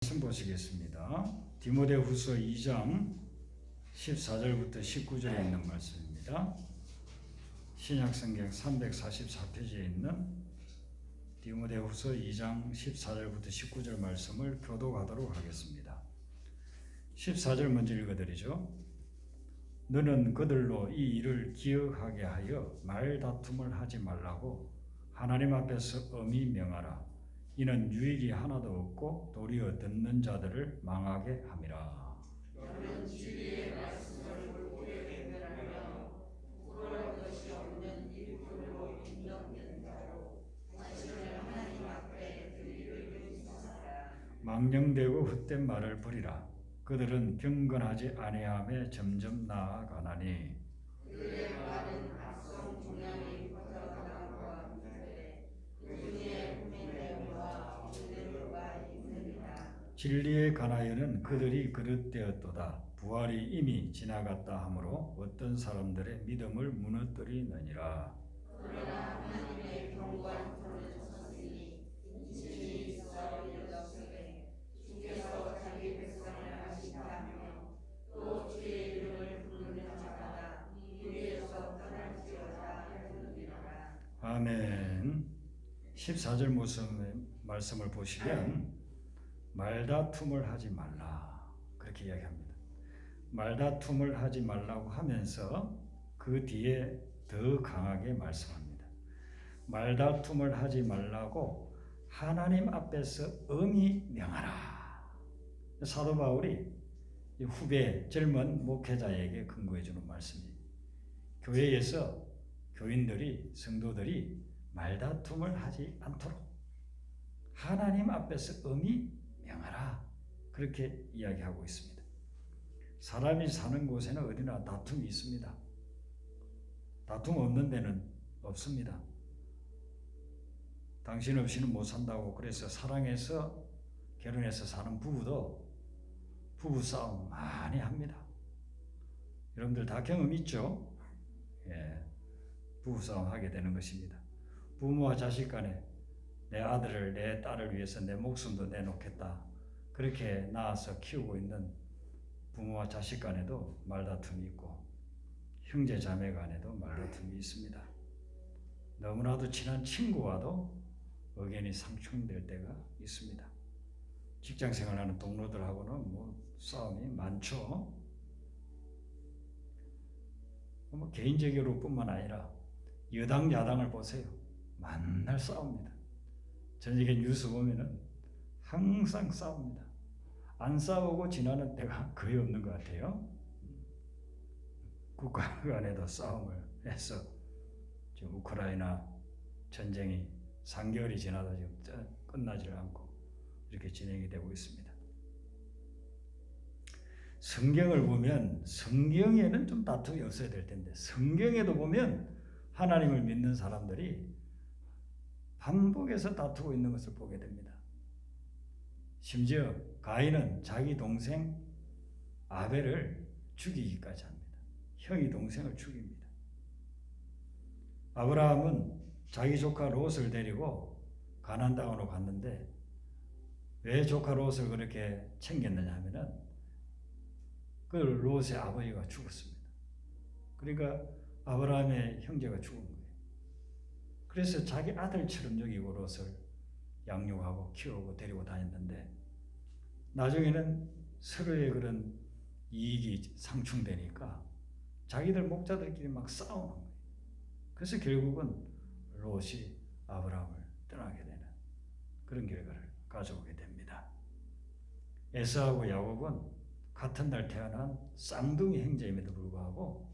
말씀 보시겠습니다. 디모데후서 2장 14절부터 19절에 있는 말씀입니다. 신약성경 344페이지에 있는 디모데후서 2장 14절부터 19절 말씀을 교독하도록 하겠습니다. 14절 먼저 읽어드리죠. 너는 그들로 이 일을 기억하게 하여 말다툼을 하지 말라고 하나님 앞에서 엄히 명하라. 이는 유익이 하나도 없고 도리어 듣는 자들을 망하게 함이라. 너는 진리의 말씀을 옳게 배변하며 부끄러울 것이 없는 일꾼으로 인정된 자로 자신을 하나님 앞에 들이를 유지하라. 망령되고 헛된 말을 버리라. 그들은 경건하지 아니함에 점점 나아가나니 그들의 말은 악성 종양이 퍼져나감과 같은데 그 중에 후민됨과 그들과 있느니라. 진리에 관하여는 그들이 그릇되었도다. 부활이 이미 지나갔다 하므로 어떤 사람들의 믿음을 무너뜨리느니라. 그러나 하나님의 경고한 손을 쳤으니 인신이 있어 이르시되 주께서 자기 백성을 하신다며 또 주의 이름을 부르는 자마다 이에서 떠날지어다 하느니라. 아멘. 14절 말씀을 보시면 말다툼을 하지 말라 그렇게 이야기합니다. 말다툼을 하지 말라고 하면서 그 뒤에 더 강하게 말씀합니다. 말다툼을 하지 말라고 하나님 앞에서 엄히 명하라. 사도 바울이 후배 젊은 목회자에게 근거해 주는 말씀입니다. 교회에서 교인들이 성도들이 말다툼을 하지 않도록 하나님 앞에서 엄히 명하라 그렇게 이야기하고 있습니다. 사람이 사는 곳에는 어디나 다툼이 있습니다. 다툼 없는 데는 없습니다. 당신 없이는 못 산다고 그래서 사랑해서 결혼해서 사는 부부도 부부싸움 많이 합니다. 여러분들 다 경험 있죠? 예, 부부싸움 하게 되는 것입니다. 부모와 자식 간에 내 아들을 내 딸을 위해서 내 목숨도 내놓겠다 그렇게 낳아서 키우고 있는 부모와 자식 간에도 말다툼이 있고 형제 자매 간에도 말다툼이 있습니다. 너무나도 친한 친구와도 의견이 상충될 때가 있습니다. 직장 생활하는 동료들하고는 싸움이 많죠. 개인적으로 뿐만 아니라 여당 야당을 보세요. 맨날 싸웁니다. 저녁에 뉴스 보면은 항상 싸웁니다. 안 싸우고 지나는 때가 거의 없는 것 같아요. 국가 간에도 싸움을 해서 지금 우크라이나 전쟁이 3개월이 지나도 지금 끝나지 않고 이렇게 진행이 되고 있습니다. 성경을 보면 성경에는 좀 다툼이 없어야 될 텐데 성경에도 보면 하나님을 믿는 사람들이 반복해서 다투고 있는 것을 보게 됩니다. 심지어 가인은 자기 동생 아벨을 죽이기까지 합니다. 형이 동생을 죽입니다. 아브라함은 자기 조카 롯을 데리고 가나안 땅으로 갔는데 왜 조카 롯을 그렇게 챙겼느냐 하면은 그 롯의 아버지가 죽었습니다. 그러니까 아브라함의 형제가 죽은 거예요. 그래서 자기 아들처럼 여기고 롯을 양육하고 키우고 데리고 다녔는데 나중에는 서로의 그런 이익이 상충되니까 자기들 목자들끼리 막 싸우는 거예요. 그래서 결국은 롯이 아브라함을 떠나게 되는 그런 결과를 가져오게 됩니다. 에사하고 야곱은 같은 날 태어난 쌍둥이 형제임에도 불구하고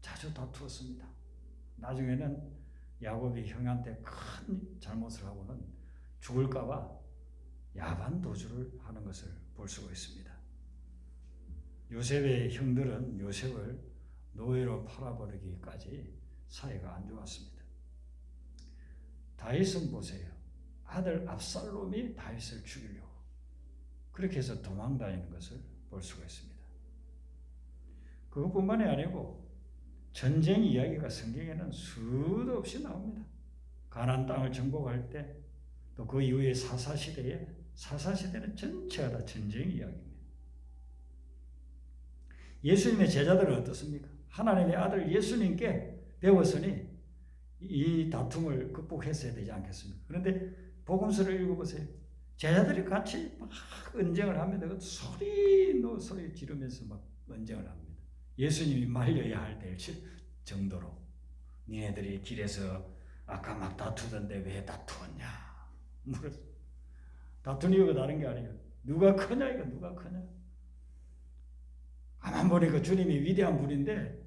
자주 다투었습니다. 나중에는 야곱이 형한테 큰 잘못을 하고는 죽을까 봐 야반 도주를 하는 것을 볼 수가 있습니다. 요셉의 형들은 요셉을 노예로 팔아버리기까지 사이가 안 좋았습니다. 다윗은 보세요. 아들 압살롬이 다윗을 죽이려고 그렇게 해서 도망다니는 것을 볼 수가 있습니다. 그것뿐만이 아니고 전쟁 이야기가 성경에는 수도 없이 나옵니다. 가나안 땅을 정복할 때 또 그 이후에 사사시대에 사사시대는 전체가 다 전쟁 이야기입니다. 예수님의 제자들은 어떻습니까? 하나님의 아들 예수님께 배웠으니 이 다툼을 극복했어야 되지 않겠습니까? 그런데 복음서를 읽어보세요. 제자들이 같이 막 언쟁을 합니다. 소리 지르면서 막 언쟁을 합니다. 예수님이 말려야 할 정도로 니네들이 길에서 아까 막 다투던데 왜 다투었냐 물었어. 다투는 이유가 다른 게 아니에요. 누가 크냐 이거 누가 크냐. 가만 보니까 주님이 위대한 분인데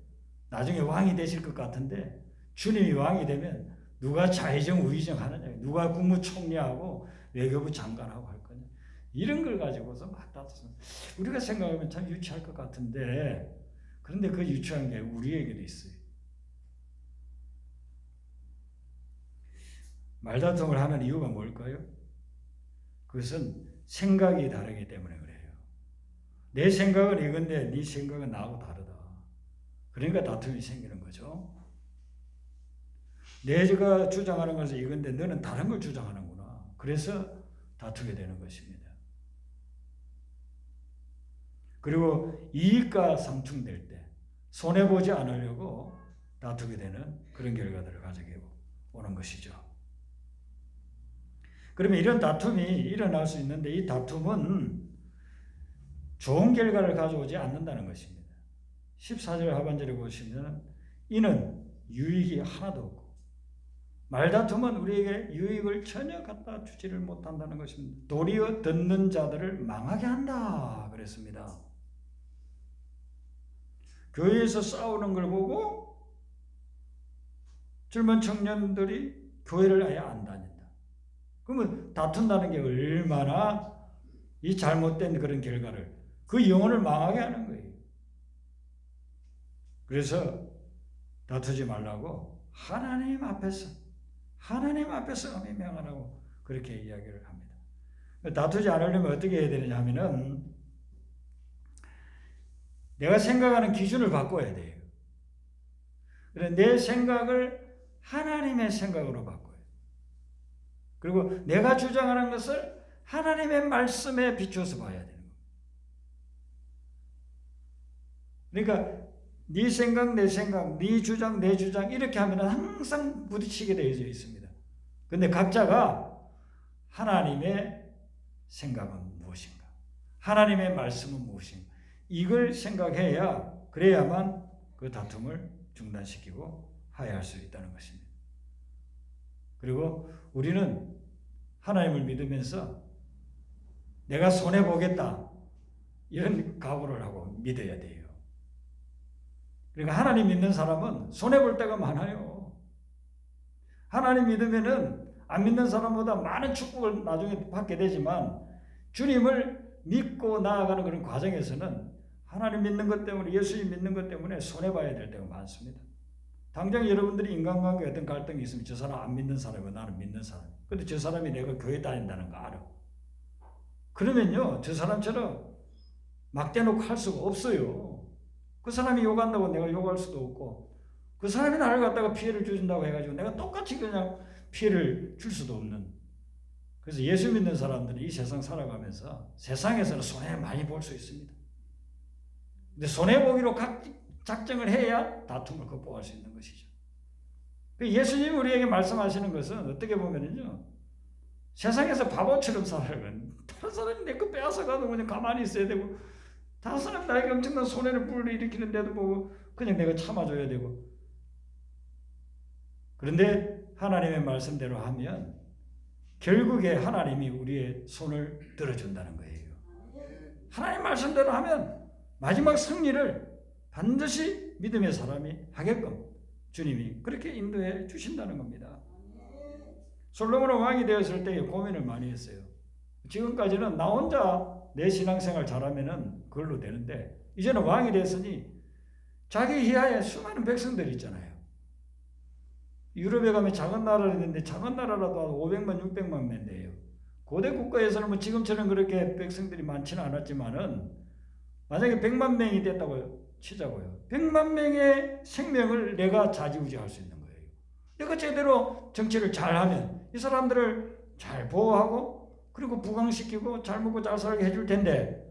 나중에 왕이 되실 것 같은데 주님이 왕이 되면 누가 좌의정 우의정 하느냐, 누가 국무총리하고 외교부 장관하고 할 거냐, 이런 걸 가지고서 막 다투서 우리가 생각하면 참 유치할 것 같은데 그런데 그 유치한 게 우리에게도 있어요. 말다툼을 하는 이유가 뭘까요? 그것은 생각이 다르기 때문에 그래요. 내 생각은 이건데 네 생각은 나하고 다르다. 그러니까 다툼이 생기는 거죠. 내가 주장하는 것은 이건데 너는 다른 걸 주장하는구나. 그래서 다투게 되는 것입니다. 그리고 이익과 상충될 때 손해보지 않으려고 다투게 되는 그런 결과들을 가지고 오는 것이죠. 그러면 이런 다툼이 일어날 수 있는데 이 다툼은 좋은 결과를 가져오지 않는다는 것입니다. 14절 하반절에 보시면 이는 유익이 하나도 없고 말다툼은 우리에게 유익을 전혀 갖다 주지를 못한다는 것입니다. 도리어 듣는 자들을 망하게 한다 그랬습니다. 교회에서 싸우는 걸 보고 젊은 청년들이 교회를 아예 안 다닌다. 그러면 다툰다는 게 얼마나 이 잘못된 그런 결과를 그 영혼을 망하게 하는 거예요. 그래서 다투지 말라고 하나님 앞에서 엄히 명하라고 그렇게 이야기를 합니다. 다투지 않으려면 어떻게 해야 되느냐 하면은 내가 생각하는 기준을 바꿔야 돼요. 그래 내 생각을 하나님의 생각으로 바꿔요. 그리고 내가 주장하는 것을 하나님의 말씀에 비추어서 봐야 되는 거예요. 그러니까 네 생각, 내 생각, 네 주장, 내 주장 이렇게 하면 항상 부딪히게 되어 있습니다. 그런데 각자가 하나님의 생각은 무엇인가? 하나님의 말씀은 무엇인가? 이걸 생각해야 그래야만 그 다툼을 중단시키고 화해할 수 있다는 것입니다. 그리고 우리는 하나님을 믿으면서 내가 손해보겠다 이런 각오를 하고 믿어야 돼요. 그러니까 하나님 믿는 사람은 손해볼 때가 많아요. 하나님 믿으면은 안 믿는 사람보다 많은 축복을 나중에 받게 되지만 주님을 믿고 나아가는 그런 과정에서는 하나님 믿는 것 때문에 예수님 믿는 것 때문에 손해봐야 될 때가 많습니다. 당장 여러분들이 인간관계에 어떤 갈등이 있으면 저 사람 안 믿는 사람이고 나는 믿는 사람. 근데 저 사람이 내가 교회 다닌다는 거 알아. 그러면요 저 사람처럼 막 대놓고 할 수가 없어요. 그 사람이 욕한다고 내가 욕할 수도 없고 그 사람이 나를 갖다가 피해를 주신다고 해가지고 내가 똑같이 그냥 피해를 줄 수도 없는. 그래서 예수 믿는 사람들은 이 세상 살아가면서 세상에서는 손해 많이 볼 수 있습니다. 근데 손해보기로 작정을 해야 다툼을 극복할 수 있는 것이죠. 예수님이 우리에게 말씀하시는 것은 어떻게 보면은요 세상에서 바보처럼 살아가는 다른 사람이 내 거 빼앗아가도 그냥 가만히 있어야 되고 다른 사람이 나에게 엄청난 손해를 불러일으키는데도 뭐 그냥 내가 참아줘야 되고 그런데 하나님의 말씀대로 하면 결국에 하나님이 우리의 손을 들어준다는 거예요. 하나님 말씀대로 하면 마지막 승리를 반드시 믿음의 사람이 하게끔 주님이 그렇게 인도해 주신다는 겁니다. 솔로몬은 왕이 되었을 때 고민을 많이 했어요. 지금까지는 나 혼자 내 신앙생활 잘하면은 그걸로 되는데 이제는 왕이 됐으니 자기 이하에 수많은 백성들이 있잖아요. 유럽에 가면 작은 나라가 있는데 작은 나라라도 500만, 600만 명대예요. 고대 국가에서는 뭐 지금처럼 그렇게 백성들이 많지는 않았지만은 만약에 100만 명이 됐다고 치자고요. 100만 명의 생명을 내가 좌지우지할 수 있는 거예요. 내가 제대로 정치를 잘하면 이 사람들을 잘 보호하고 그리고 부강시키고 잘 먹고 잘 살게 해줄 텐데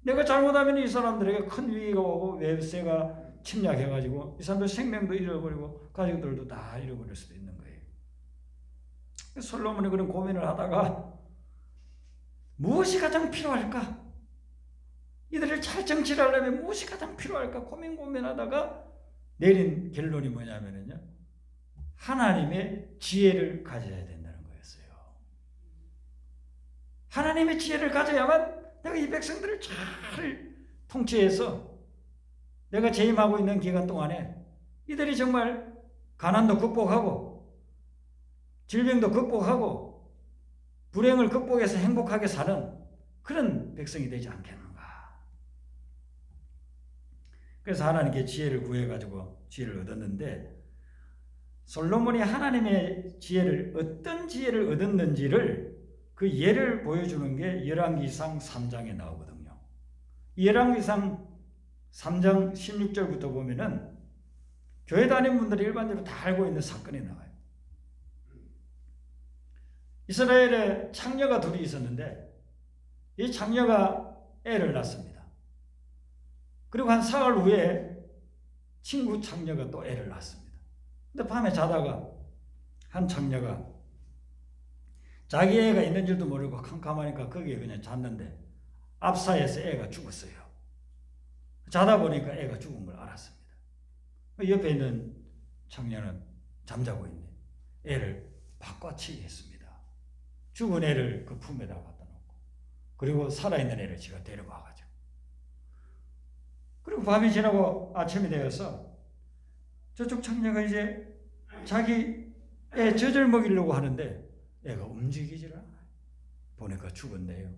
내가 잘못하면 이 사람들에게 큰 위기가 오고 외세가 침략해가지고 이 사람들 생명도 잃어버리고 가족들도 다 잃어버릴 수도 있는 거예요. 솔로몬이 그런 고민을 하다가 무엇이 가장 필요할까? 이들을 잘 정치를 하려면 무엇이 가장 필요할까? 고민하다가 내린 결론이 뭐냐면요, 하나님의 지혜를 가져야 된다는 거였어요. 하나님의 지혜를 가져야만 내가 이 백성들을 잘 통치해서 내가 재임하고 있는 기간 동안에 이들이 정말 가난도 극복하고 질병도 극복하고 불행을 극복해서 행복하게 사는 그런 백성이 되지 않겠는가. 그래서 하나님께 지혜를 구해가지고 지혜를 얻었는데, 솔로몬이 하나님의 지혜를 어떤 지혜를 얻었는지를 그 예를 보여주는 게 열왕기상 3장에 나오거든요. 열왕기상 3장 16절부터 보면은 교회 다니는 분들이 일반적으로 다 알고 있는 사건이 나와요. 이스라엘에 창녀가 둘이 있었는데 이 창녀가 애를 낳습니다. 그리고 한 사흘 후에 친구 창녀가 또 애를 낳습니다. 근데 밤에 자다가 한 창녀가 자기 애가 있는 줄도 모르고 캄캄하니까 거기에 그냥 잤는데 압사해서 애가 죽었어요. 자다 보니까 애가 죽은 걸 알았습니다. 옆에 있는 창녀는 잠자고 있네. 애를 바꿔치기 했습니다. 죽은 애를 그 품에다 갖다 놓고, 그리고 살아있는 애를 제가 데려와가지고, 그리고 밤이 지나고 아침이 되어서 저쪽 창녀가 이제 자기 애 젖을 먹이려고 하는데 애가 움직이질 않아요. 보니까 죽었네요.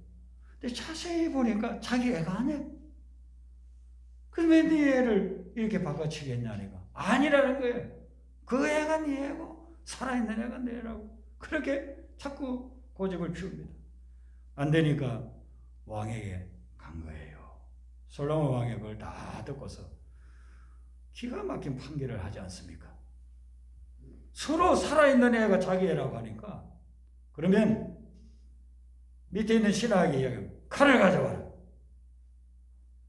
근데 자세히 보니까 자기 애가 아니에요. 그럼 왜 네 애를 이렇게 바꿔치기 했냐니까 아니라는 거예요. 그 애가 네 애고 살아있는 애가 네 애라고. 그렇게 자꾸 고집을 피웁니다. 안 되니까 왕에게 간 거예요. 솔로몬 왕이 그걸 다 듣고서 기가 막힌 판결을 하지 않습니까? 서로 살아있는 애가 자기 애라고 하니까, 그러면 밑에 있는 신하에게 이야기합니다. 칼을 가져와라.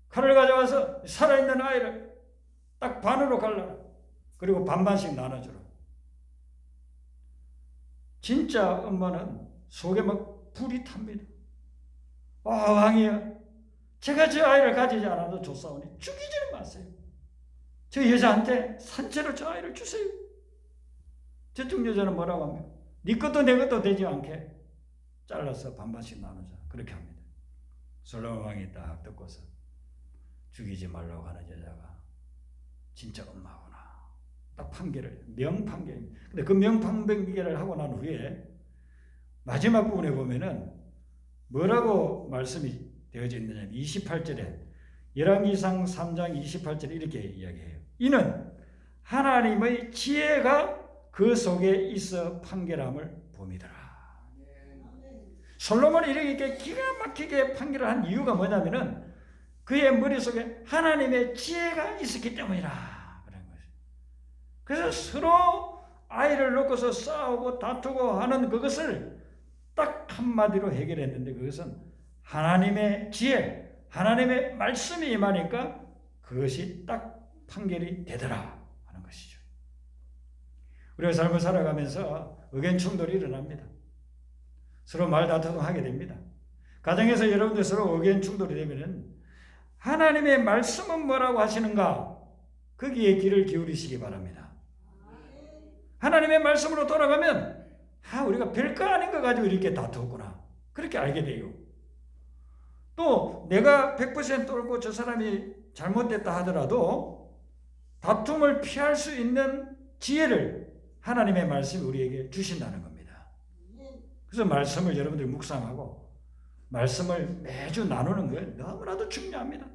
칼을 가져와서 살아있는 아이를 딱 반으로 갈라라. 그리고 반반씩 나눠주라. 진짜 엄마는 속에 막 불이 탑니다. 왕이야, 제가 저 아이를 가지지 않아도 좋사오니 죽이지는 마세요. 저 여자한테 산채로 저 아이를 주세요. 저쪽 여자는 뭐라고 합니까? 네 것도 내 것도 되지 않게 잘라서 반반씩 나누자. 그렇게 합니다. 솔로몬 왕이 딱 듣고서 죽이지 말라고 하는 여자가 진짜 엄마구나. 딱 판결을, 명판결입니다. 근데 그 명판결을 하고 난 후에 마지막 부분에 보면은 뭐라고 말씀이 되어져 있느냐, 28절에, 열왕기상 3장 28절에 이렇게 이야기해요. 이는 하나님의 지혜가 그 속에 있어 판결함을 봄이더라. 솔로몬이 이렇게 기가 막히게 판결을 한 이유가 뭐냐면은 그의 머릿속에 하나님의 지혜가 있었기 때문이라 그런 거죠. 그래서 서로 아이를 놓고서 싸우고 다투고 하는 그것을 딱 한마디로 해결했는데, 그것은 하나님의 지혜, 하나님의 말씀이 임하니까 그것이 딱 판결이 되더라 하는 것이죠. 우리가 삶을 살아가면서 의견 충돌이 일어납니다. 서로 말다툼 하게 됩니다. 가정에서 여러분들 서로 의견 충돌이 되면은 하나님의 말씀은 뭐라고 하시는가, 거기에 귀를 기울이시기 바랍니다. 하나님의 말씀으로 돌아가면 우리가 별거 아닌 거 가지고 이렇게 다투었구나, 그렇게 알게 돼요. 또 내가 100% 옳고 저 사람이 잘못됐다 하더라도 다툼을 피할 수 있는 지혜를 하나님의 말씀이 우리에게 주신다는 겁니다. 그래서 말씀을 여러분들이 묵상하고 말씀을 매주 나누는 게 너무나도 중요합니다.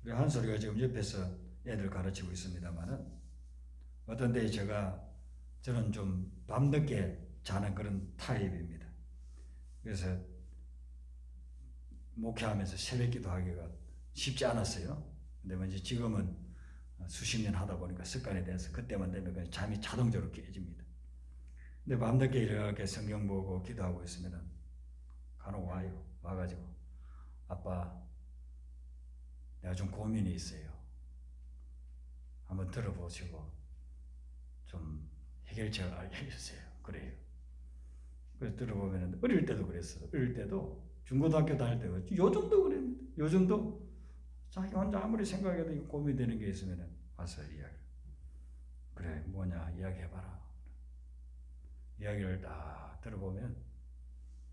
우리 한솔이가 지금 옆에서 애들 가르치고 있습니다만은 어떤 때에 저는 좀 밤늦게 자는 그런 타입입니다. 그래서 목회하면서 새벽 기도하기가 쉽지 않았어요. 근데 이제 지금은 수십 년 하다 보니까 습관이 돼서 그때만 되면 그냥 잠이 자동적으로 깨집니다. 근데 밤늦게 이렇게 성경 보고 기도하고 있으면 간혹 와요. 와가지고 아빠 내가 좀 고민이 있어요. 한번 들어보시고 좀 해결책을 알려주세요. 그래요. 그래서 들어보면 어릴 때도 그랬어. 어릴 때도 중고등학교 다닐 때도 요즘도 그랬는데 요즘도 자기 혼자 아무리 생각해도 고민되는 게 있으면 와서 이야기. 그래 뭐냐 이야기해봐라. 이야기를 다 들어보면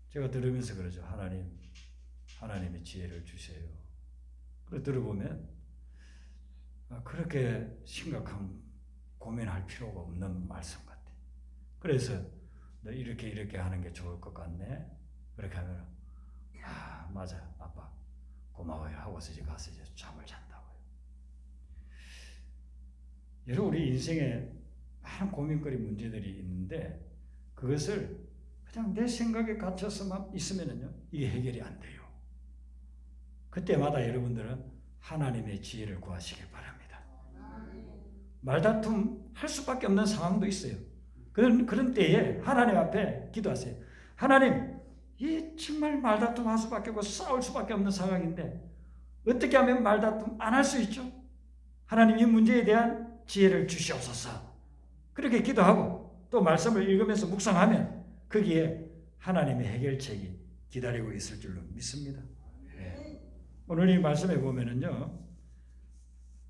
제가 들으면서 그러죠. 하나님이 지혜를 주세요. 그래 들어보면 그렇게 심각한 고민할 필요가 없는 말씀 같아. 그래서 너 이렇게 하는 게 좋을 것 같네. 그렇게 하면 맞아 아빠 고마워요 하고서 이제 가서 이제 잠을 잔다고요. 여러분 우리 인생에 많은 고민거리 문제들이 있는데 그것을 그냥 내 생각에 갇혀서만 있으면요 이게 해결이 안 돼요. 그때마다 여러분들은 하나님의 지혜를 구하시길 바랍니다. 말다툼 할 수밖에 없는 상황도 있어요. 그런 때에 하나님 앞에 기도하세요. 하나님, 이 정말 말다툼 할 수밖에 없고 싸울 수밖에 없는 상황인데 어떻게 하면 말다툼 안 할 수 있죠? 하나님 이 문제에 대한 지혜를 주시옵소서. 그렇게 기도하고 또 말씀을 읽으면서 묵상하면 거기에 하나님의 해결책이 기다리고 있을 줄로 믿습니다. 네. 오늘 이 말씀에 보면은요,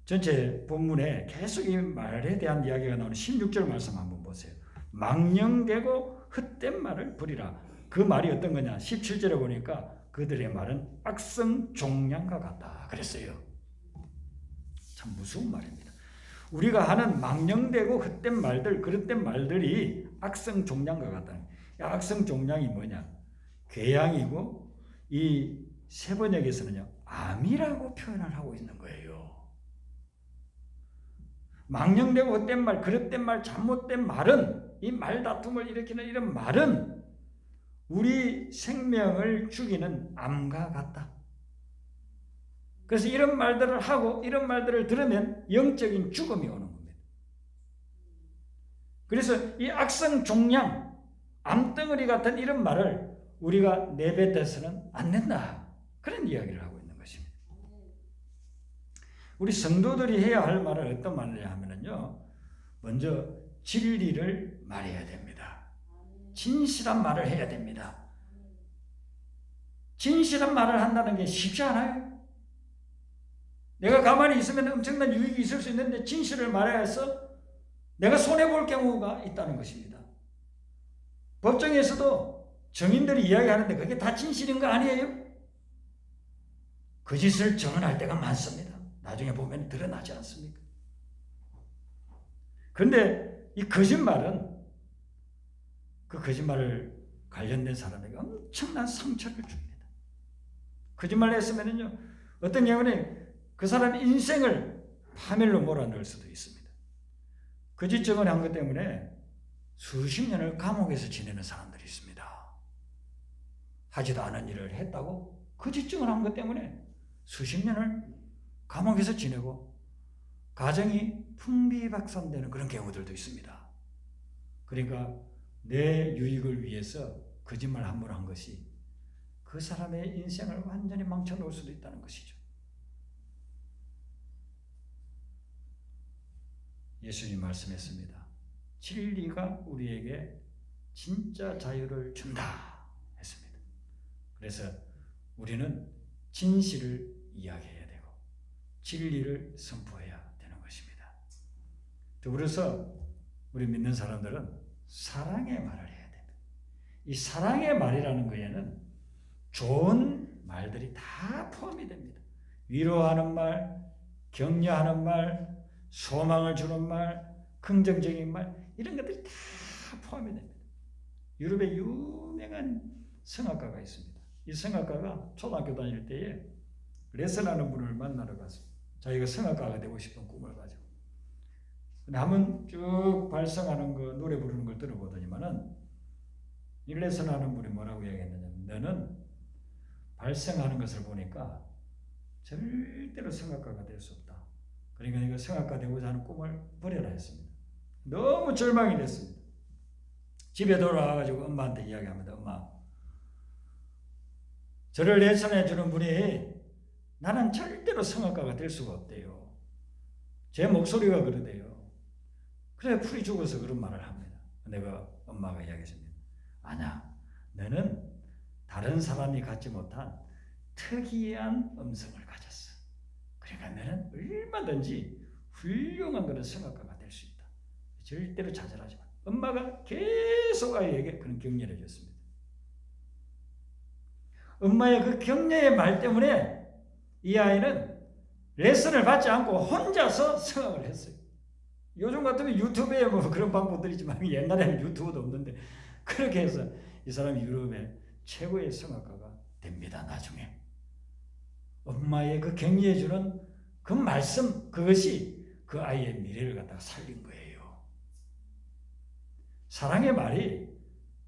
전체 본문에 계속 이 말에 대한 이야기가 나오는 16절 말씀 한번 보세요. 망령되고 헛된 말을 버리라. 그 말이 어떤 거냐? 17절에 보니까 그들의 말은 악성종량과 같다 그랬어요. 참 무서운 말입니다. 우리가 하는 망령되고 헛된 말들, 그릇된 말들이 악성종량과 같다. 악성종량이 뭐냐? 궤양이고 이 세번역에서는요 암이라고 표현을 하고 있는 거예요. 망령되고 헛된 말, 그릇된 말, 잘못된 말은 이 말다툼을 일으키는 이런 말은 우리 생명을 죽이는 암과 같다. 그래서 이런 말들을 하고 이런 말들을 들으면 영적인 죽음이 오는 겁니다. 그래서 이 악성종량, 암덩어리 같은 이런 말을 우리가 내뱉어서는 안 된다. 그런 이야기를 하고 있는 것입니다. 우리 성도들이 해야 할 말은 어떤 말이냐 하면요. 먼저 진리를 말해야 됩니다. 진실한 말을 해야 됩니다. 진실한 말을 한다는 게 쉽지 않아요. 내가 가만히 있으면 엄청난 유익이 있을 수 있는데 진실을 말해야 해서 내가 손해볼 경우가 있다는 것입니다. 법정에서도 증인들이 이야기하는데 그게 다 진실인 거 아니에요? 거짓을 증언할 때가 많습니다. 나중에 보면 드러나지 않습니까? 그런데 이 거짓말은 그 거짓말을 관련된 사람에게 엄청난 상처를 줍니다. 거짓말을 했으면요 어떤 경우는 그 사람의 인생을 파멸로 몰아넣을 수도 있습니다. 거짓 증언한 것 때문에 수십 년을 감옥에서 지내는 사람들이 있습니다. 하지도 않은 일을 했다고 거짓 증언한 것 때문에 수십 년을 감옥에서 지내고 가정이 풍비박산되는 그런 경우들도 있습니다. 그러니까 내 유익을 위해서 거짓말 함부로 한 것이 그 사람의 인생을 완전히 망쳐놓을 수도 있다는 것이죠. 예수님 말씀했습니다. 진리가 우리에게 진짜 자유를 준다 했습니다. 그래서 우리는 진실을 이야기해야 되고 진리를 선포해야 되는 것입니다. 더불어서 우리 믿는 사람들은 사랑의 말을 해야 됩니다. 이 사랑의 말이라는 거에는 좋은 말들이 다 포함이 됩니다. 위로하는 말, 격려하는 말, 소망을 주는 말, 긍정적인 말 이런 것들이 다 포함이 됩니다. 유럽에 유명한 성악가가 있습니다. 이 성악가가 초등학교 다닐 때에 레슨하는 분을 만나러 갔습니다. 자기가 성악가가 되고 싶은 꿈을 가지고. 근데 한번 쭉 발성하는 거, 노래 부르는 걸 들어보더니만은 이 레슨하는 분이 뭐라고 얘기했느냐면 너는 발성하는 것을 보니까 절대로 성악가가 될 수 없다. 그러니까 이거 성악가 되고자 하는 꿈을 버려라 했습니다. 너무 절망이 됐습니다. 집에 돌아와가지고 엄마한테 이야기합니다. 엄마, 저를 레슨해 주는 분이 나는 절대로 성악가가 될 수가 없대요. 제 목소리가 그러대요. 그래 풀이 죽어서 그런 말을 합니다. 내가 엄마가 이야기했습니다. 아니야, 너는 다른 사람이 갖지 못한 특이한 음성을 가졌어. 그러니까 너는 얼마든지 훌륭한 그런 성악가가 될 수 있다. 절대로 좌절하지 마. 엄마가 계속 아이에게 그런 격려를 해줬습니다. 엄마의 그 격려의 말 때문에 이 아이는 레슨을 받지 않고 혼자서 성악을 했어요. 요즘 같으면 유튜브에 뭐 그런 방법들이 있지만 옛날에는 유튜브도 없는데 그렇게 해서 이 사람이 유럽의 최고의 성악가가 됩니다. 나중에 엄마의 그 격려해주는 그 말씀, 그것이 그 아이의 미래를 갖다가 살린 거예요. 사랑의 말이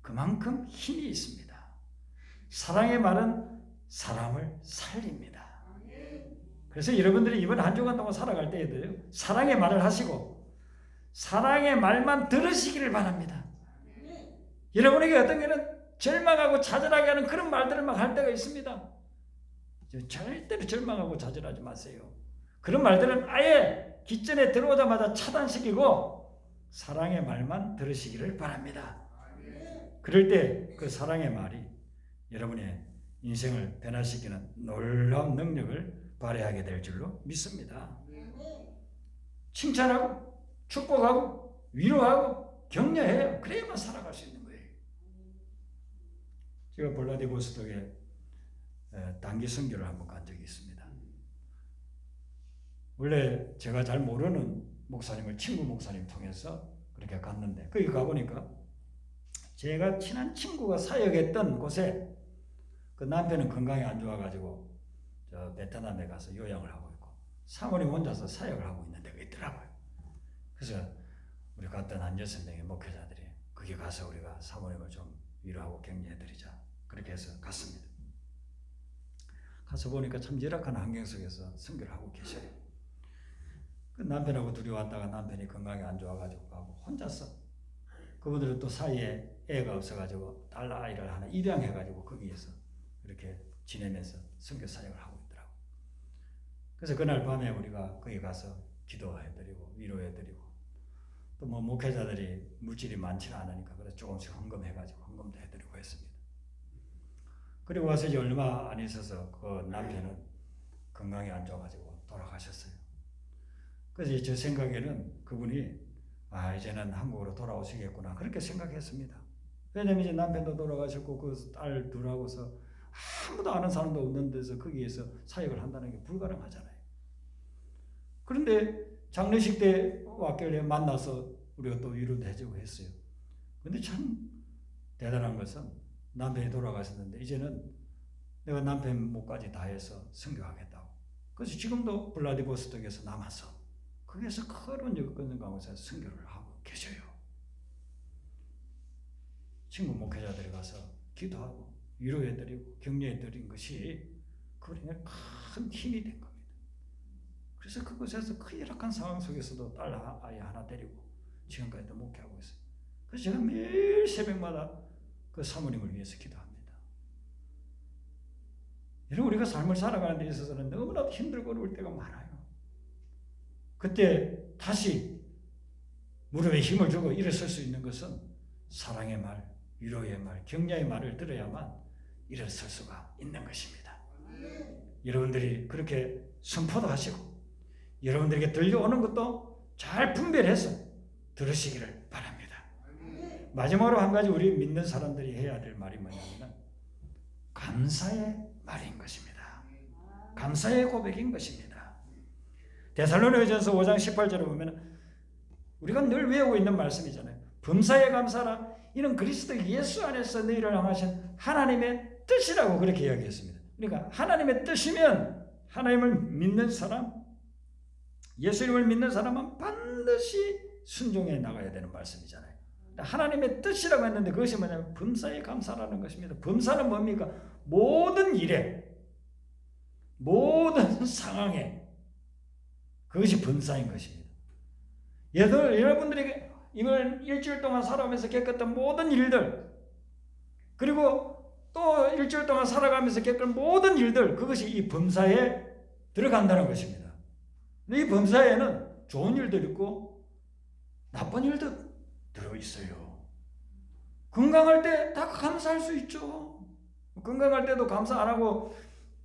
그만큼 힘이 있습니다. 사랑의 말은 사람을 살립니다. 그래서 여러분들이 이번 한 주간 동안 살아갈 때에도 사랑의 말을 하시고 사랑의 말만 들으시기를 바랍니다. 여러분에게 어떤 게는 절망하고 좌절하게 하는 그런 말들을 막 할 때가 있습니다. 절대로 절망하고 좌절하지 마세요. 그런 말들은 아예 기전에 들어오자마자 차단시키고 사랑의 말만 들으시기를 바랍니다. 그럴 때 그 사랑의 말이 여러분의 인생을 변화시키는 놀라운 능력을 발휘하게 될 줄로 믿습니다. 칭찬하고 축복하고 위로하고 격려해요. 그래야만 살아갈 수 있는 거예요. 제가 블라디보스톡에 단기 선교를 한번 간 적이 있습니다. 원래 제가 잘 모르는 목사님을 친구 목사님 통해서 그렇게 갔는데 거기 가보니까 제가 친한 친구가 사역했던 곳에 그 남편은 건강이 안 좋아가지고 저 베트남에 가서 요양을 하고 있고 사모님 혼자서 사역을 하고 있는 데가 있더라고요. 그래서 우리 갔던 한 6명의 목회자들이 거기 가서 우리가 사모님을 좀 위로하고 격려해드리자 그렇게 해서 갔습니다. 가서 보니까 참 열악한 환경 속에서 선교를 하고 계셔요. 그 남편하고 둘이 왔다가 남편이 건강이 안 좋아가지고 가고 혼자서 그분들은 또 사이에 애가 없어가지고 딸 아이를 하나 입양해가지고 거기에서 이렇게 지내면서 선교 사역을 하고 있더라고요. 그래서 그날 밤에 우리가 거기 가서 기도해드리고 위로해드리고 또 뭐 목회자들이 물질이 많지는 않으니까 그래서 조금씩 헌금해가지고 헌금도 해드리고 했습니다. 그리고 와서 이제 얼마 안 있어서 그 남편은 건강이 안 좋아가지고 돌아가셨어요. 그래서 제 생각에는 그분이 이제는 한국으로 돌아오시겠구나 그렇게 생각했습니다. 왜냐면 이제 남편도 돌아가셨고 그 딸 둘하고서 아무도 아는 사람도 없는 데서 거기에서 사역을 한다는 게 불가능하잖아요. 그런데 장례식 때 왔길래 만나서 우리가 또 위로도 해주고 했어요. 근데 참 대단한 것은 남편이 돌아가셨는데 이제는 내가 남편 목까지 다 해서 선교하겠다고. 그래서 지금도 블라디보스톡에서 남아서 거기에서 큰 여건 가운데서 선교를 하고 계셔요. 친구 목회자들이 가서 기도하고 위로해드리고 격려해드린 것이 그분에게 큰 힘이 된 겁니다. 그래서 그곳에서 그 열악한 상황 속에서도 딸 아이 하나 데리고 지금까지도 목회하고 있어요. 그래서 제가 매일 새벽마다 그 사모님을 위해서 기도합니다. 여러분 우리가 삶을 살아가는 데 있어서는 너무나도 힘들고 어려울 때가 많아요. 그때 다시 무릎에 힘을 주고 일어설 수 있는 것은 사랑의 말, 위로의 말, 격려의 말을 들어야만 일어설 수가 있는 것입니다. 여러분들이 그렇게 선포도 하시고 여러분들에게 들려오는 것도 잘 분별해서 들으시기를 바랍니다. 마지막으로 한 가지 우리 믿는 사람들이 해야 될 말이 뭐냐면 감사의 말인 것입니다. 감사의 고백인 것입니다. 데살로니가전서 5장 18절에 보면 우리가 늘 외우고 있는 말씀이잖아요. 범사에 감사라 이는 그리스도 예수 안에서 너희를 향하신 하나님의 뜻이라고 그렇게 이야기했습니다. 그러니까 하나님의 뜻이면 하나님을 믿는 사람, 예수님을 믿는 사람은 반드시 순종해 나가야 되는 말씀이잖아요. 하나님의 뜻이라고 했는데 그것이 뭐냐면 범사에 감사라는 것입니다. 범사는 뭡니까? 모든 일에, 모든 상황에 그것이 범사인 것입니다. 여러분들에게 이걸 일주일 동안 살아가면서 겪었던 모든 일들, 그리고 또 일주일 동안 살아가면서 겪은 모든 일들, 그것이 이 범사에 들어간다는 것입니다. 근데 이 범사에는 좋은 일도 있고 나쁜 일도 들어있어요. 건강할 때 다 감사할 수 있죠. 건강할 때도 감사 안 하고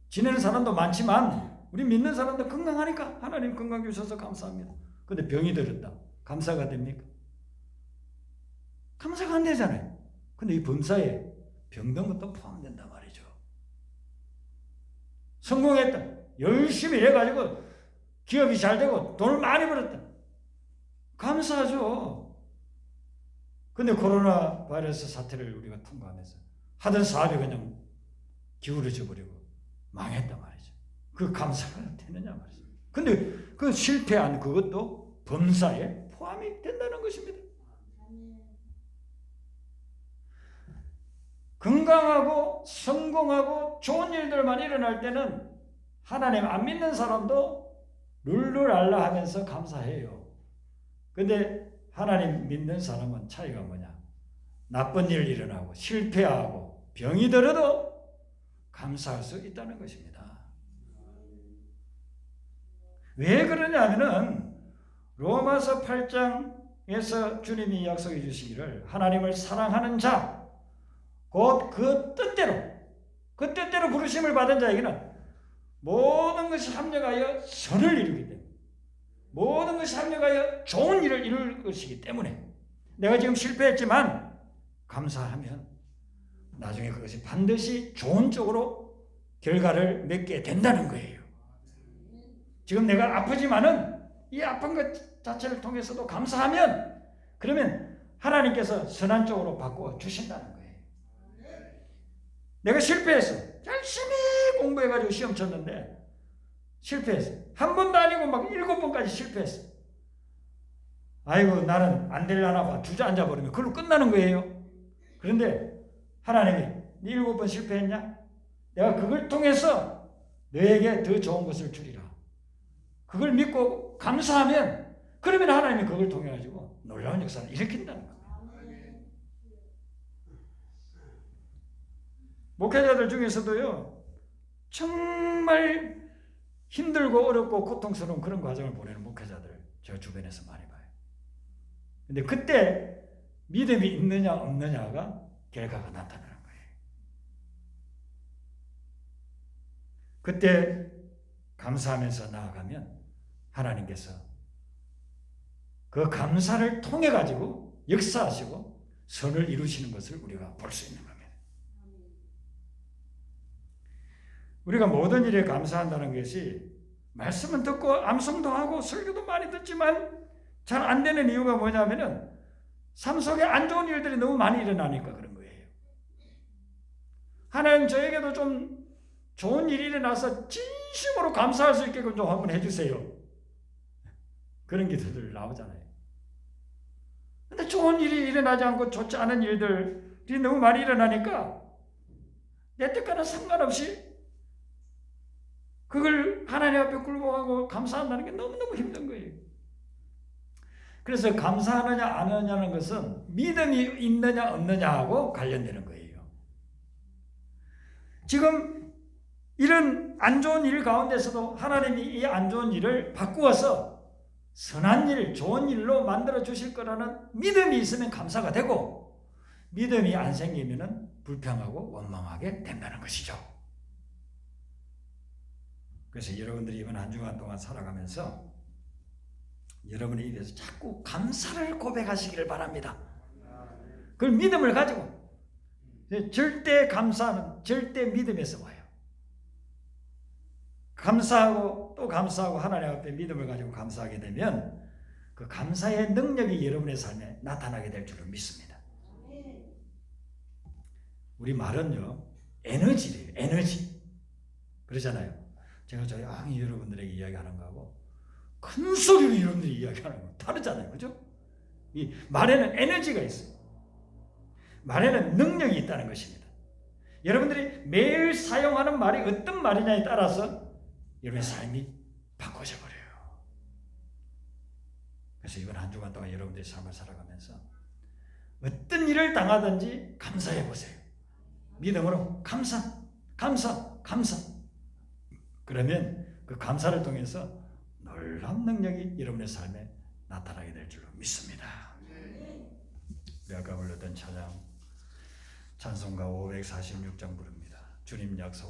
지내는 사람도 많지만 우리 믿는 사람도 건강하니까 하나님 건강 주셔서 감사합니다. 근데 병이 들었다. 감사가 됩니까? 감사가 안 되잖아요. 근데 이 범사에 병든 것도 포함된단 말이죠. 성공했다. 열심히 해가지고 기업이 잘 되고 돈을 많이 벌었다. 감사하죠. 근데 코로나 바이러스 사태를 우리가 통과하면서 하던 사업이 그냥 기울어져 버리고 망했단 말이죠. 그 감사가 되느냐 말이죠. 근데 그 실패한 그것도 범사에 포함이 된다는 것입니다. 건강하고 성공하고 좋은 일들만 일어날 때는 하나님 안 믿는 사람도 룰루랄라 하면서 감사해요. 근데 하나님 믿는 사람은 차이가 뭐냐? 나쁜 일 일어나고 실패하고 병이 들어도 감사할 수 있다는 것입니다. 왜 그러냐면은 로마서 8장에서 주님이 약속해 주시기를 하나님을 사랑하는 자 곧 그 뜻대로 부르심을 받은 자에게는 모든 것이 합력하여 선을 이루기 때문에 모든 것이 합력하여 좋은 일을 이룰 것이기 때문에 내가 지금 실패했지만 감사하면 나중에 그것이 반드시 좋은 쪽으로 결과를 맺게 된다는 거예요. 지금 내가 아프지만은 이 아픈 것 자체를 통해서도 감사하면 그러면 하나님께서 선한 쪽으로 바꿔 주신다는 거예요. 내가 실패했어. 열심히 공부해가지고 시험 쳤는데 실패했어. 한 번도 아니고 막 7번까지 실패했어. 아이고 나는 안 되려나 봐. 주저앉아 버리면 그걸로 끝나는 거예요. 그런데 하나님이 네 7번 실패했냐? 내가 그걸 통해서 너에게 더 좋은 것을 주리라. 그걸 믿고 감사하면 그러면 하나님이 그걸 통해 가지고 놀라운 역사를 일으킨다는 거예요. 목회자들 중에서도요, 정말 힘들고 어렵고 고통스러운 그런 과정을 보내는 목회자들 저 주변에서 많이 봐요. 근데 그때 믿음이 있느냐 없느냐가 결과가 나타나는 거예요. 그때 감사하면서 나아가면 하나님께서 그 감사를 통해 가지고 역사하시고 선을 이루시는 것을 우리가 볼 수 있는 겁니다. 우리가 모든 일에 감사한다는 것이 말씀은 듣고 암송도 하고 설교도 많이 듣지만 잘 안 되는 이유가 뭐냐면은 삶 속에 안 좋은 일들이 너무 많이 일어나니까 그런 거예요. 하나님 저에게도 좀 좋은 일이 일어나서 진심으로 감사할 수 있게끔 좀 한번 해주세요. 그런 기도들 나오잖아요. 근데 좋은 일이 일어나지 않고 좋지 않은 일들이 너무 많이 일어나니까 내 뜻과는 상관없이 그걸 하나님 앞에 굴복하고 감사한다는 게 너무너무 힘든 거예요. 그래서 감사하느냐 안 하느냐는 것은 믿음이 있느냐 없느냐하고 관련되는 거예요. 지금 이런 안 좋은 일 가운데서도 하나님이 이 안 좋은 일을 바꾸어서 선한 일, 좋은 일로 만들어 주실 거라는 믿음이 있으면 감사가 되고 믿음이 안 생기면 불평하고 원망하게 된다는 것이죠. 그래서 여러분들이 이번 한 주간 동안 살아가면서 여러분의 입에서 자꾸 감사를 고백하시기를 바랍니다. 그걸 믿음을 가지고 절대 감사는 절대 믿음에서 와요. 감사하고 또 감사하고 하나님 앞에 믿음을 가지고 감사하게 되면 그 감사의 능력이 여러분의 삶에 나타나게 될 줄을 믿습니다. 우리 말은요 에너지래요. 에너지 그러잖아요. 제가 조용히 여러분들에게 이야기하는 거하고 큰 소리로 여러분들이 이야기하는 거 다르잖아요. 그죠? 이 말에는 에너지가 있어요. 말에는 능력이 있다는 것입니다. 여러분들이 매일 사용하는 말이 어떤 말이냐에 따라서 여러분의 삶이 바꿔져 버려요. 그래서 이번 한 주간 동안 여러분들의 삶을 살아가면서 어떤 일을 당하든지 감사해 보세요. 믿음으로 감사. 그러면 그 감사를 통해서 놀라운 능력이 여러분의 삶에 나타나게 될 줄로 믿습니다. 우리 아까 불렀던 찬송가 546장 부릅니다. 주님 약속하신